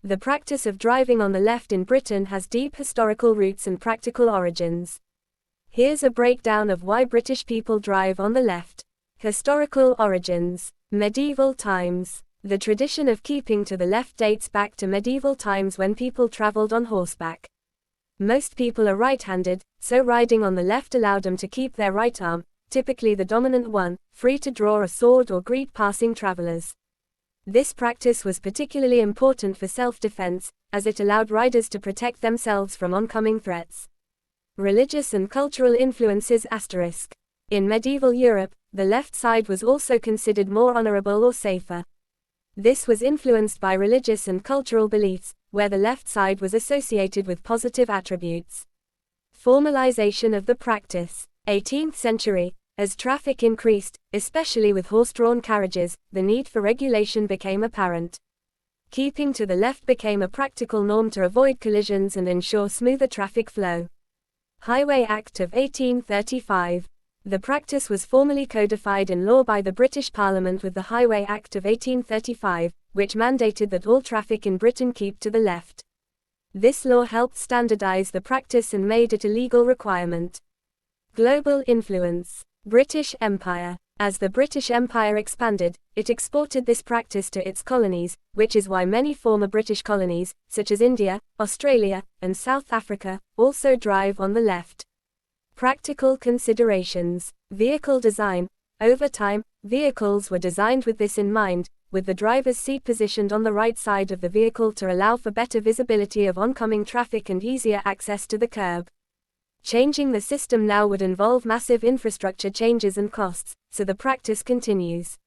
The practice of driving on the left in Britain has deep historical roots and practical origins. Here's a breakdown of why British people drive on the left. Historical origins. Medieval times. The tradition of keeping to the left dates back to medieval times when people traveled on horseback. Most people are right-handed, so riding on the left allowed them to keep their right arm, typically the dominant one, free to draw a sword or greet passing travelers. This practice was particularly important for self-defense, as it allowed riders to protect themselves from oncoming threats. Religious and cultural influences *. In medieval Europe, the left side was also considered more honorable or safer. This was influenced by religious and cultural beliefs, where the left side was associated with positive attributes. Formalization of the practice. 18th century. As traffic increased, especially with horse-drawn carriages, the need for regulation became apparent. Keeping to the left became a practical norm to avoid collisions and ensure smoother traffic flow. Highway Act of 1835. The practice was formally codified in law by the British Parliament with the Highway Act of 1835, which mandated that all traffic in Britain keep to the left. This law helped standardize the practice and made it a legal requirement. Global influence. British Empire. As the British Empire expanded, it exported this practice to its colonies, which is why many former British colonies, such as India, Australia, and South Africa, also drive on the left. Practical considerations. Vehicle design. Over time, vehicles were designed with this in mind, with the driver's seat positioned on the right side of the vehicle to allow for better visibility of oncoming traffic and easier access to the curb. Changing the system now would involve massive infrastructure changes and costs, so the practice continues.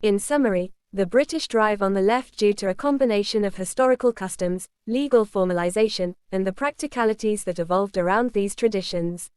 In summary, the British drive on the left due to a combination of historical customs, legal formalization, and the practicalities that evolved around these traditions.